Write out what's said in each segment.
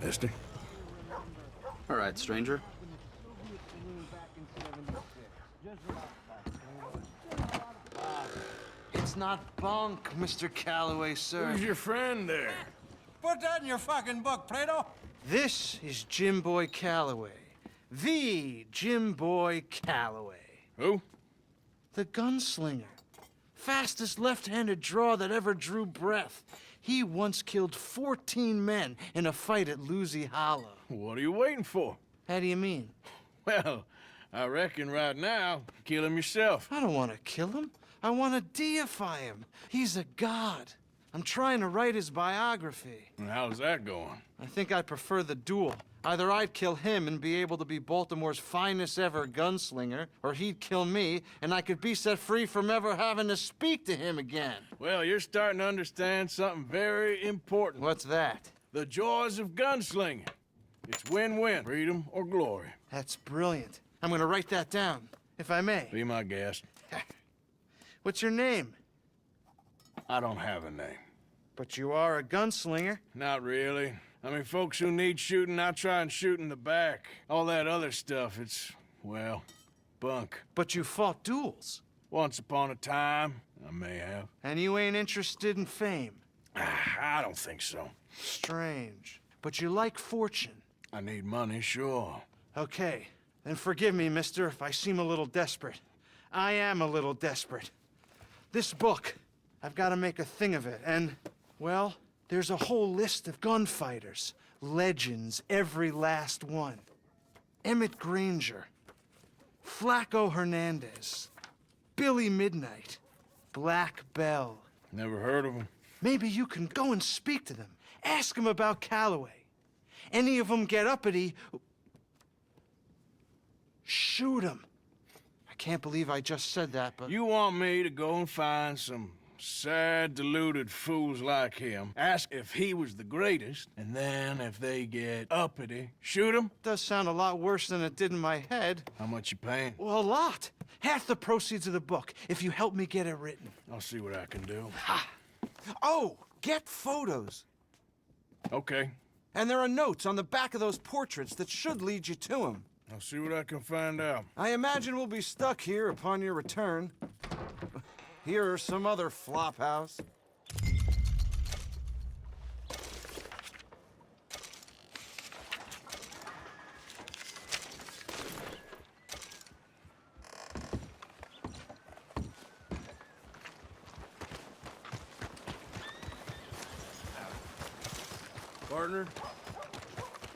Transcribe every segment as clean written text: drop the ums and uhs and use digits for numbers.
mister. All right, stranger. It's not bunk, Mr. Calloway, sir. Who's your friend there? Put that in your fucking book, Plato. This is Jim Boy Calloway. The Jim Boy Calloway. Who? The gunslinger. Fastest left-handed draw that ever drew breath. He once killed 14 men in a fight at Lucy Hollow. What are you waiting for? How do you mean? Well, I reckon right now, kill him yourself. I don't want to kill him. I want to deify him. He's a god. I'm trying to write his biography. And how's that going? I think I'd prefer the duel. Either I'd kill him and be able to be Baltimore's finest ever gunslinger, or he'd kill me and I could be set free from ever having to speak to him again. Well, you're starting to understand something very important. What's that? The joys of gunslinging. It's win-win, freedom or glory. That's brilliant. I'm gonna write that down, if I may. Be my guest. What's your name? I don't have a name. But you are a gunslinger. Not really. I mean, folks who need shooting, I try and shoot in the back. All that other stuff, it's, well, bunk. But you fought duels. Once upon a time, I may have. And you ain't interested in fame. I don't think so. Strange. But you like fortune. I need money, sure. Okay, then forgive me, mister, if I seem a little desperate. I am a little desperate. This book, I've got to make a thing of it, and, well, there's a whole list of gunfighters. Legends, every last one. Emmett Granger, Flaco Hernandez, Billy Midnight, Black Bell. Never heard of him. Maybe you can go and speak to them. Ask them about Calloway. Any of them get uppity, shoot them. I can't believe I just said that, but... You want me to go and find some sad, deluded fools like him, ask if he was the greatest, and then if they get uppity, shoot him? Does sound a lot worse than it did in my head. How much you paying? Well, a lot. Half the proceeds of the book, if you help me get it written. I'll see what I can do. Oh, get photos. Okay. And there are notes on the back of those portraits that should lead you to him. I'll see what I can find out. I imagine we'll be stuck here upon your return. Here are some other flophouse. Partner?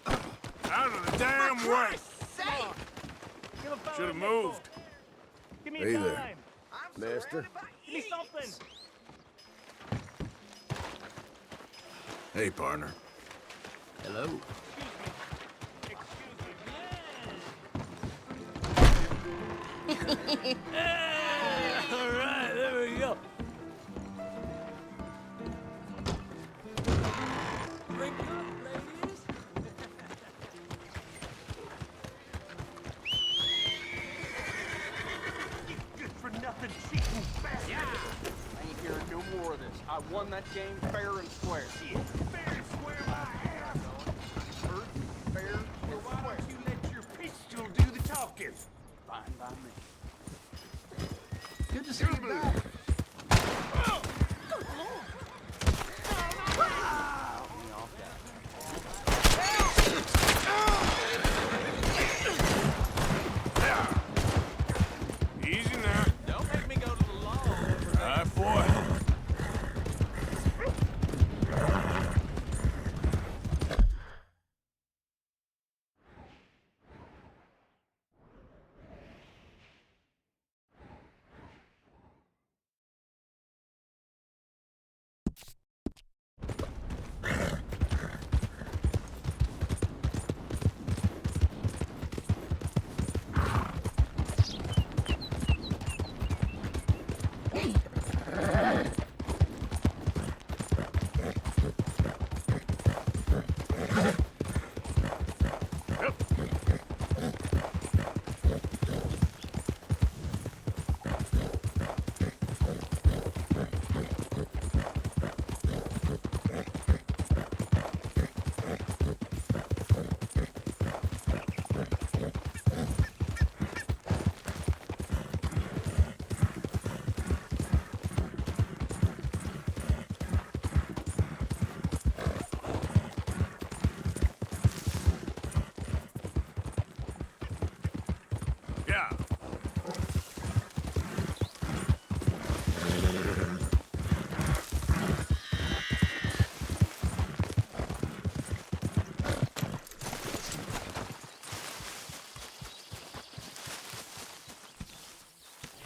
Out of the damn way! Should have moved. Give me Hey time. there, Master. Give me something. Hey, partner. Hello. All right, there we go. Drink up, ladies. You good for nothing cheating bastard. Yeah. I ain't hearing no more of this. I won that game fair and square. Yeah, fair and square my ass. Heard? Fair and Well, why square. don't you let your pistol do the talking? Fine by me. Good to see you back. Easy now. Don't make me go to the law. All right, boy.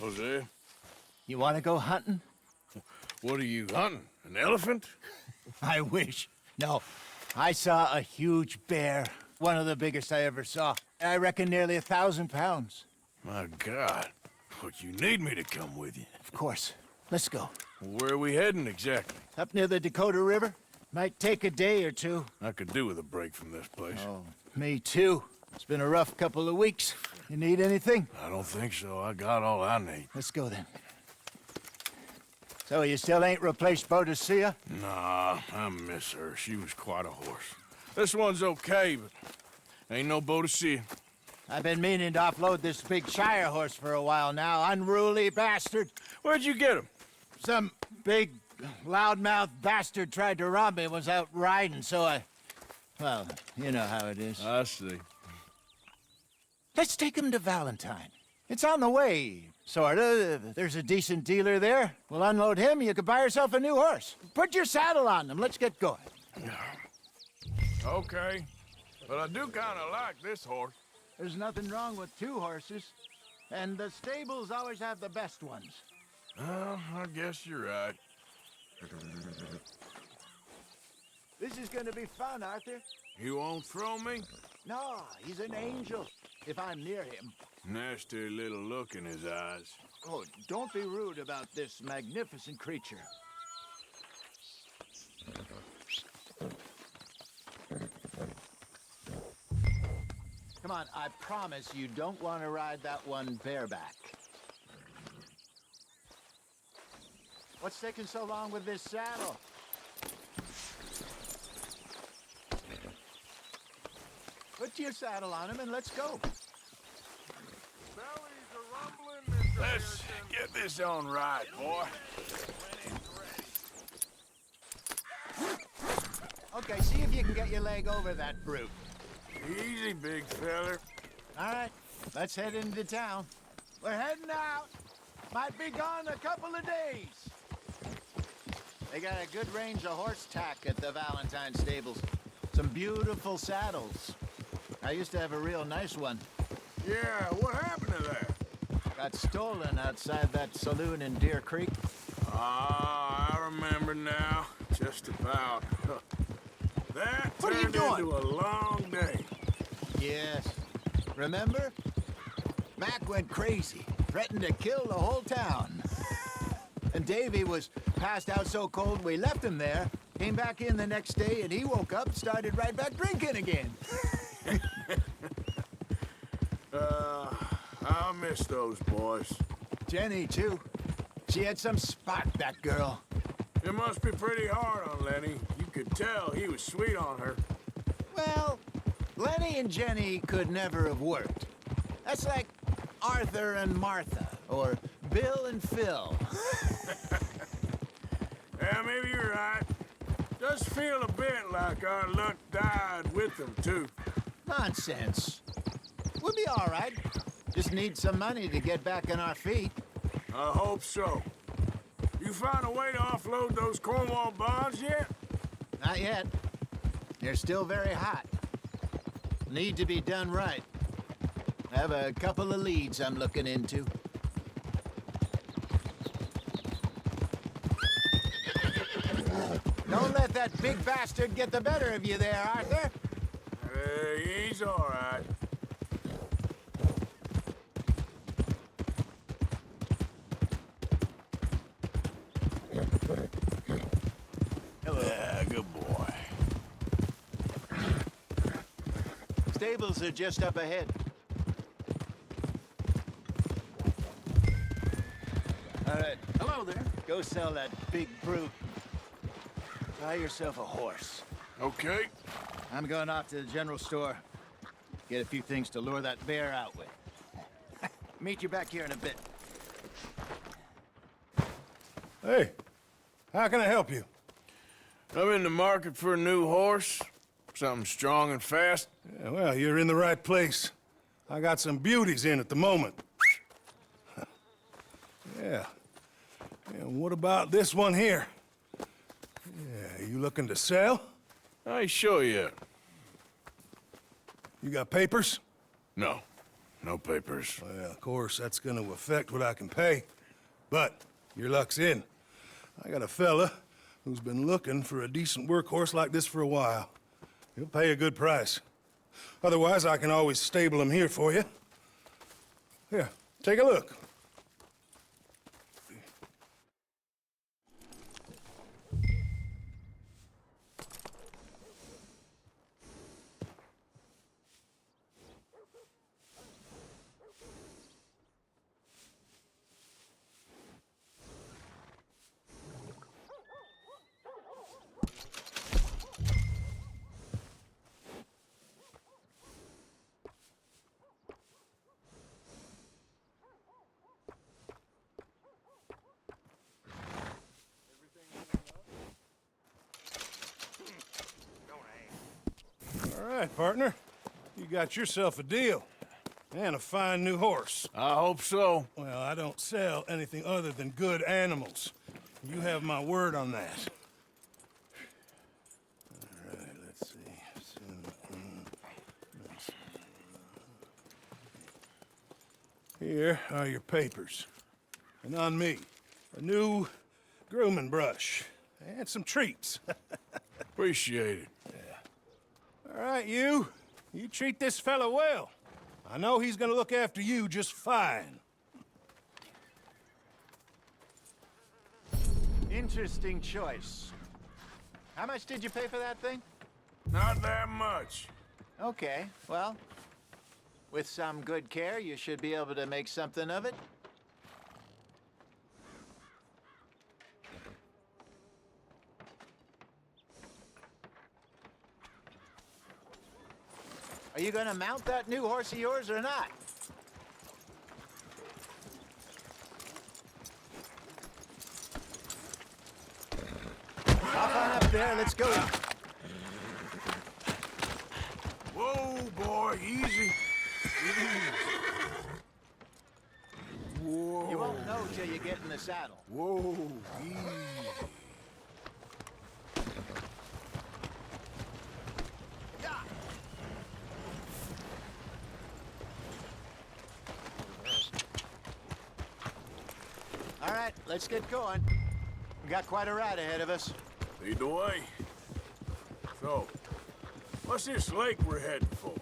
Hosea, You want to go hunting? what are you hunting? An elephant? I wish. No, I saw a huge bear. One of the biggest I ever saw. I reckon nearly 1,000 pounds. My God. But you need me to come with you. Of course. Let's go. Where are we heading exactly? Up near the Dakota River. Might take a day or two. I could do with a break from this place. Oh, me too. It's been a rough couple of weeks. You need anything? I don't think so. I got all I need. Let's go then. So you still ain't replaced Boadicea? Nah, I miss her. She was quite a horse. This one's okay, but ain't no Boadicea. I've been meaning to offload this big Shire horse for a while now. Unruly bastard. Where'd you get him? Some big, loudmouth bastard tried to rob me and was out riding, so I... Well, you know how it is. I see. Let's take him to Valentine. It's on the way, sorta. There's a decent dealer there. We'll unload him, you could buy yourself a new horse. Put your saddle on him, let's get going. Okay. But I do kind of like this horse. There's nothing wrong with two horses. And the stables always have the best ones. Well, I guess you're right. This is gonna be fun, Arthur. You won't throw me? No, he's an angel, if I'm near him. Nasty little look in his eyes. Oh, don't be rude about this magnificent creature. Come on, I promise you don't want to ride that one bareback. What's taking so long with this saddle? Put your saddle on him and let's go. Let's get this on right, boy. Okay, see if you can get your leg over that brute. Easy, big feller. All right, let's head into town. We're heading out. Might be gone a couple of days. They got a good range of horse tack at the Valentine stables. Some beautiful saddles. I used to have a real nice one. Yeah, what happened to that? Got stolen outside that saloon in Deer Creek. Ah, I remember now. Just about. That What are you turned doing? into a long day. Yes. Remember? Mac went crazy, threatened to kill the whole town. And Davy was passed out so cold we left him there, came back in the next day, and he woke up, started right back drinking again. I miss those boys. Jenny, too. She had some spark, that girl. It must be pretty hard on Lenny. You could tell he was sweet on her. Well, Lenny and Jenny could never have worked. That's like Arthur and Martha, or Bill and Phil. Yeah, maybe you're right. Does feel a bit like our luck died with them, too. Nonsense. We'll be all right. Just need some money to get back on our feet. I hope so. You find a way to offload those Cornwall bonds yet? Not yet. They're still very hot. Need to be done right. I have a couple of leads I'm looking into. Don't let that big bastard get the better of you there, Arthur. He's all right. Hello. Yeah, good boy. Stables are just up ahead. All right. Hello there. Go sell that big brute. Buy yourself a horse. Okay. I'm going off to the general store. Get a few things to lure that bear out with. Meet you back here in a bit. Hey, how can I help you? I'm in the market for a new horse. Something strong and fast. Yeah, well, you're in the right place. I got some beauties in at the moment. Yeah. And what about this one here? Yeah, you looking to sell? I ain't sure yet. You got papers? No. No papers. Well, of course, that's gonna affect what I can pay. But your luck's in. I got a fella who's been looking for a decent workhorse like this for a while. He'll pay a good price. Otherwise, I can always stable him here for you. Here, take a look. All right, partner. You got yourself a deal. And a fine new horse. I hope so. Well, I don't sell anything other than good animals. You have my word on that. All right, let's see. Here are your papers. And on me, a new grooming brush. And some treats. Appreciate it. All right, you. You treat this fella well. I know he's gonna look after you just fine. Interesting choice. How much did you pay for that thing? Not that much. Okay, well, with some good care, you should be able to make something of it. Are you gonna mount that new horse of yours or not? Hop on up there, let's go. Whoa, boy, easy. Whoa. You won't know till you get in the saddle. Whoa, easy. All right, let's get going. We got quite a ride ahead of us. Lead the way. So, what's this lake we're heading for?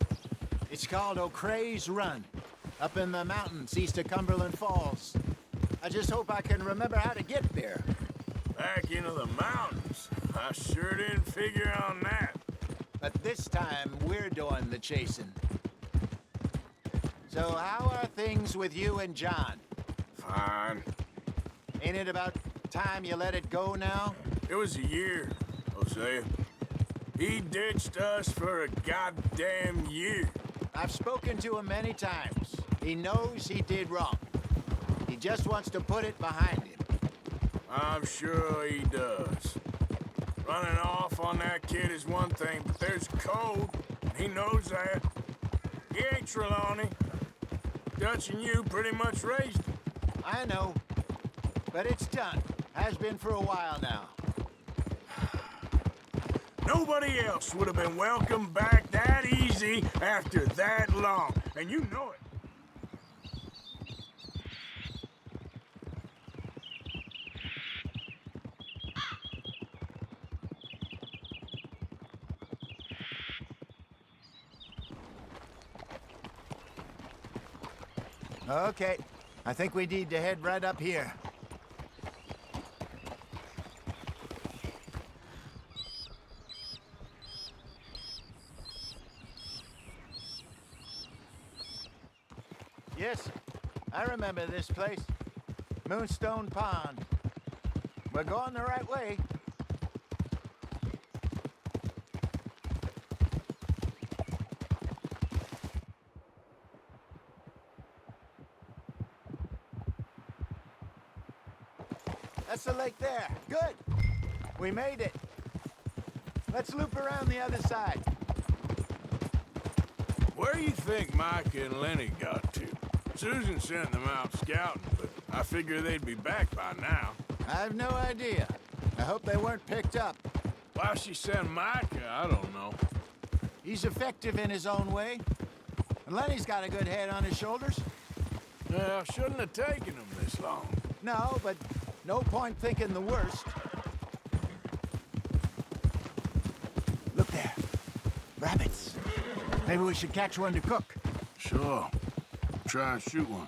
It's called O'Creagh's Run, up in the mountains east of Cumberland Falls. I just hope I can remember how to get there. Back into the mountains. I sure didn't figure on that. But this time, we're doing the chasing. So how are things with you and John? Fine. Ain't it about time you let it go now? It was a year, Hosea. He ditched us for a goddamn year. I've spoken to him many times. He knows he did wrong. He just wants to put it behind him. I'm sure he does. Running off on that kid is one thing, but there's code. He knows that. He ain't Trelawney. Dutch and you pretty much raised him. I know. But it's done. Has been for a while now. Nobody else would have been welcomed back that easy after that long. And you know it. Okay. I think we need to head right up here. Yes, I remember this place. Moonstone Pond. We're going the right way. That's the lake there. Good. We made it. Let's loop around the other side. Where do you think Mike and Lenny got to? Susan sent them out scouting, but I figure they'd be back by now. I have no idea. I hope they weren't picked up. Why she sent Micah, I don't know. He's effective in his own way. And Lenny's got a good head on his shoulders. Well, shouldn't have taken him this long. No, but no point thinking the worst. Look there. Rabbits. Maybe we should catch one to cook. Sure. Try and shoot one.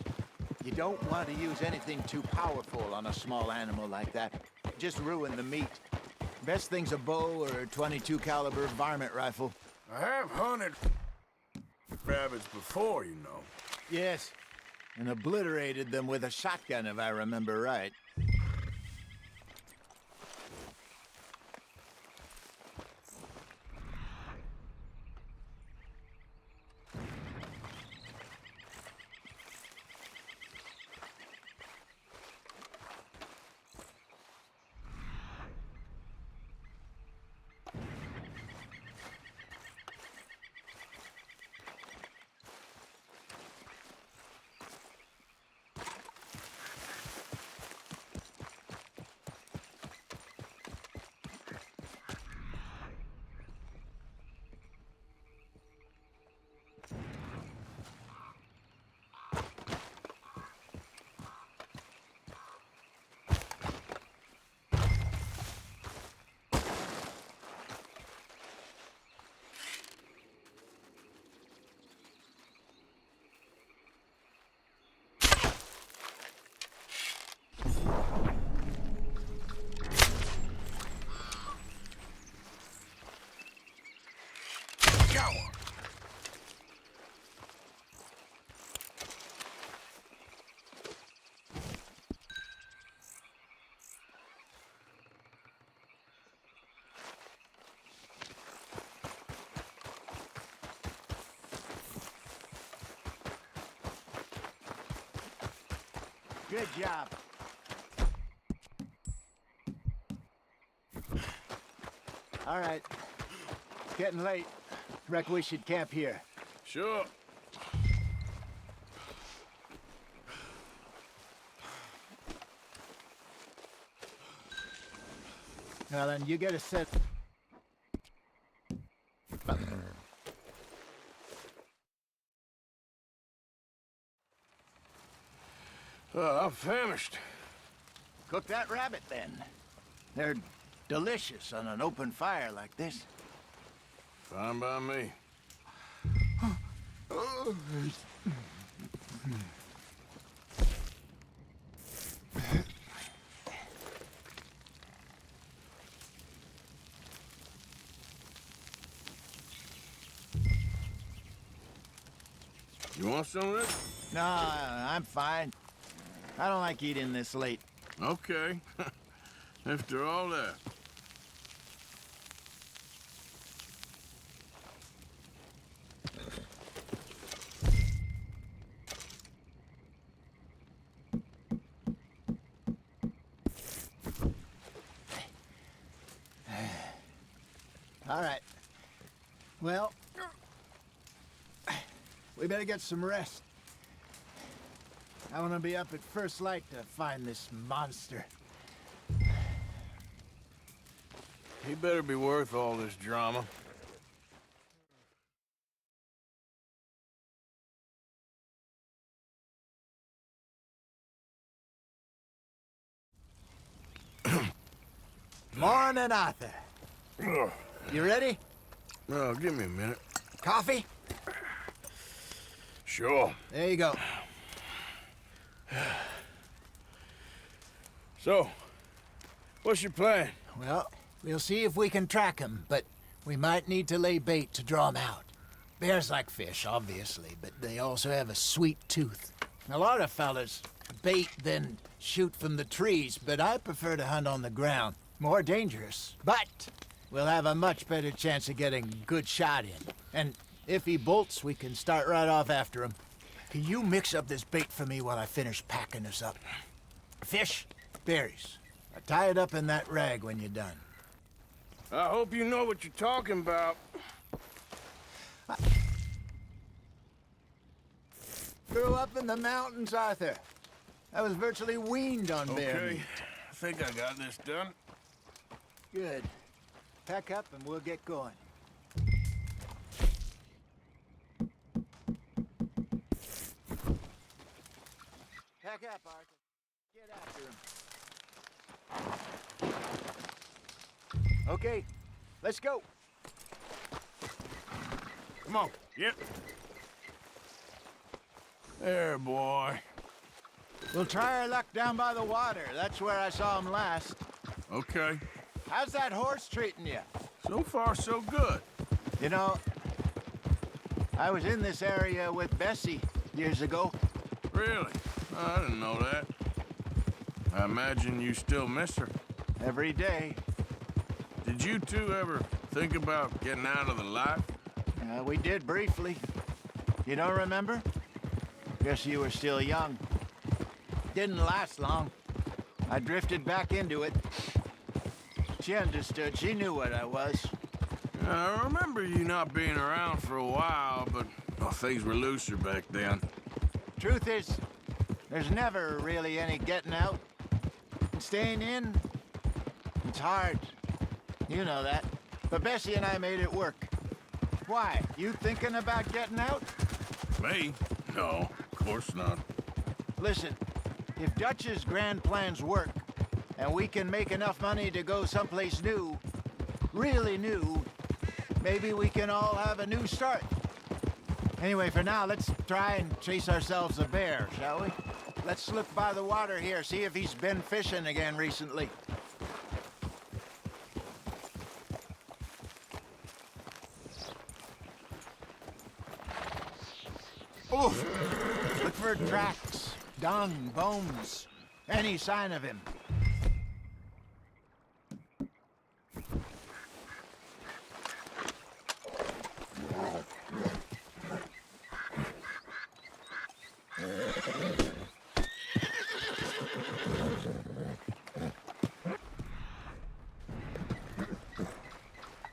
You don't want to use anything too powerful on a small animal like that. Just ruin the meat. Best thing's a bow or a .22 caliber varmint rifle. I have hunted rabbits before, you know. Yes, and obliterated them with a shotgun, if I remember right. Got one. Good job. All right. It's getting late. Reckon we should camp here. Sure. Now then, you get a set. I'm famished. Cook that rabbit then. They're delicious on an open fire like this. Fine by me. You want some of this? No, I'm fine. I don't like eating this late. Okay. After all that. All right. Well, we better get some rest. I want to be up at first light to find this monster. He better be worth all this drama. Morning, Arthur. Ugh. You ready? Oh, give me a minute. Coffee? Sure. There you go. So, what's your plan? Well, we'll see if we can track him, but we might need to lay bait to draw him out. Bears like fish, obviously, but they also have a sweet tooth. A lot of fellas bait, then shoot from the trees, but I prefer to hunt on the ground. More dangerous, but we'll have a much better chance of getting a good shot in. And if he bolts, we can start right off after him. Can you mix up this bait for me while I finish packing this up? Fish, berries. Tie it up in that rag when you're done. I hope you know what you're talking about. Grew up in the mountains, Arthur. I was virtually weaned on bear Okay, meat. I think I got this done. Good. Pack up and we'll get going. Back up, Arthur. Get after him. Okay, let's go. Come on, yep. There, boy. We'll try our luck down by the water. That's where I saw him last. Okay. How's that horse treating you? So far, so good. You know, I was in this area with Bessie years ago. Really? I didn't know that. I imagine you still miss her. Every day. Did you two ever think about getting out of the life? We did briefly. You don't remember? Guess you were still young. Didn't last long. I drifted back into it. She understood. She knew what I was. I remember you not being around for a while, but things were looser back then. Truth is, there's never really any getting out. And staying in, it's hard. You know that. But Bessie and I made it work. Why? You thinking about getting out? Me? No, of course not. Listen, if Dutch's grand plans work, and we can make enough money to go someplace new, really new, maybe we can all have a new start. Anyway, for now, let's try and chase ourselves a bear, shall we? Let's look by the water here, see if he's been fishing again recently. Oof! Look for tracks, dung, bones, any sign of him.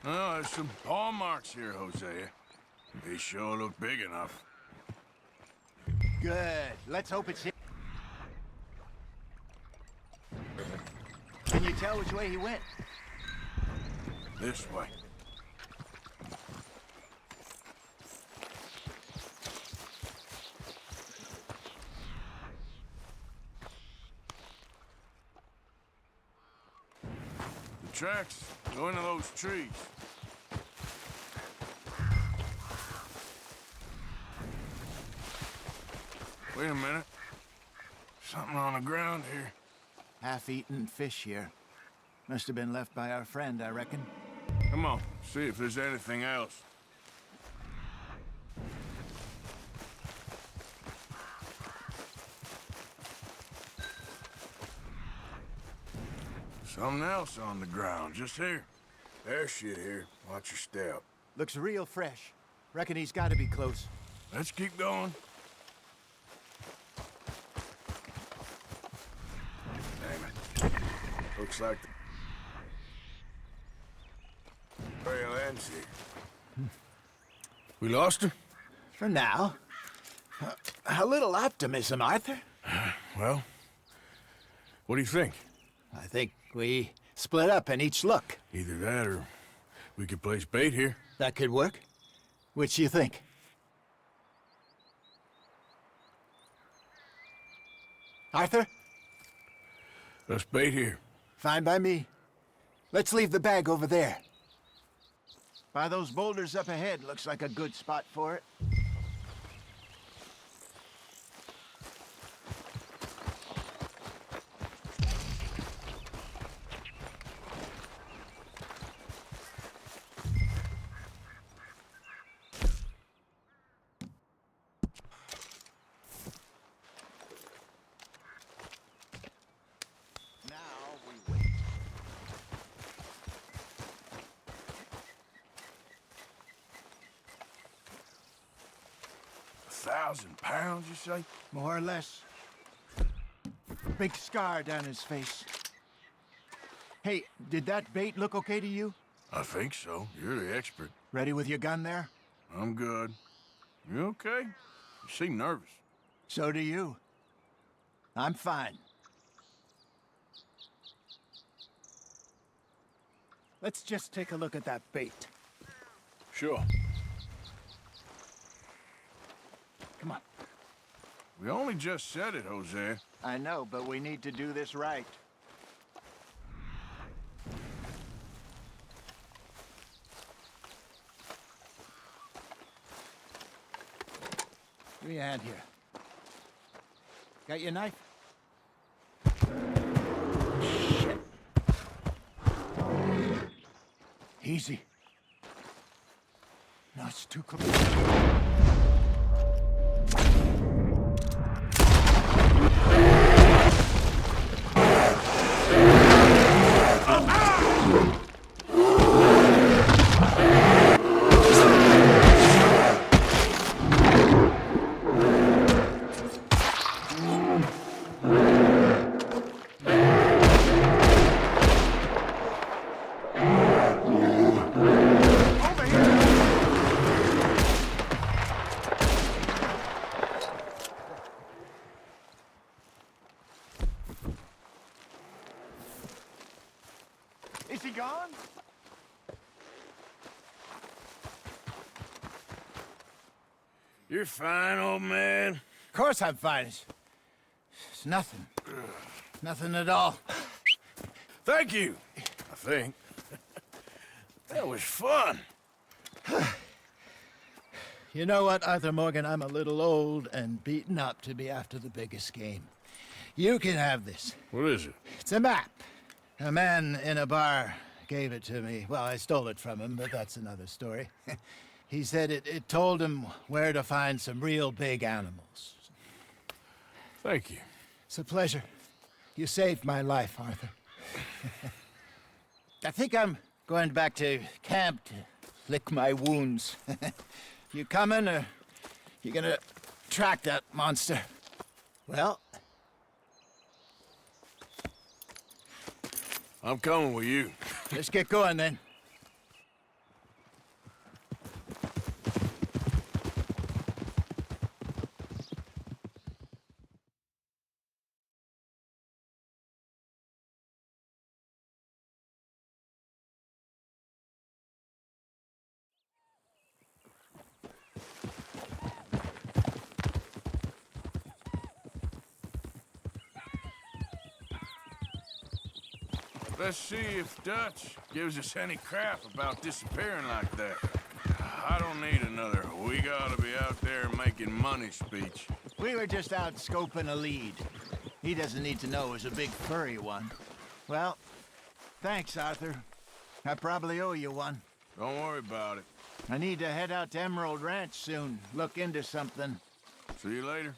Oh, there's some paw marks here, Hosea. They sure look big enough. Good. Let's hope it's him. Can you tell which way he went? This way. The tracks go into those trees. Wait a minute. Something on the ground here. Half-eaten fish here. Must have been left by our friend, I reckon. Come on, see if there's anything else. Something else on the ground, just here. There's shit here. Watch your step. Looks real fresh. Reckon he's got to be close. Let's keep going. Damn it. Looks like the trail ends here. We lost her? For now. A little optimism, Arthur. Well, what do you think? I think we split up and each look. Either that or we could place bait here. That could work. Which you think? Arthur? Let's bait here. Fine by me. Let's leave the bag over there. By those boulders up ahead, looks like a good spot for it. Now we wait. £1,000, you say? More or less. Big scar down his face. Hey, did that bait look okay to you? I think so. You're the expert. Ready with your gun there? I'm good. You okay? You seem nervous. So do you. I'm fine. Let's just take a look at that bait. Sure. Come on. We only just said it, Hosea. I know, but we need to do this right. Give me a hand here. Got your knife? Shit. Easy. No, it's too close. Is he gone? You're fine, old man. Of course I'm fine. It's nothing. Nothing at all. Thank you, I think. That was fun. You know what, Arthur Morgan? I'm a little old and beaten up to be after the biggest game. You can have this. What is it? It's a map. A man in a bar gave it to me. Well, I stole it from him, but that's another story. He said it told him where to find some real big animals. Thank you. It's a pleasure. You saved my life, Arthur. I think I'm going back to camp to lick my wounds. You coming, or you gonna track that monster? Well, I'm coming with you. let's get going then. Let's see if Dutch gives us any crap about disappearing like that. I don't need another "we gotta be out there making money" speech. We were just out scoping a lead. He doesn't need to know it was a big furry one. Well, thanks, Arthur. I probably owe you one. Don't worry about it. I need to head out to Emerald Ranch soon, look into something. See you later.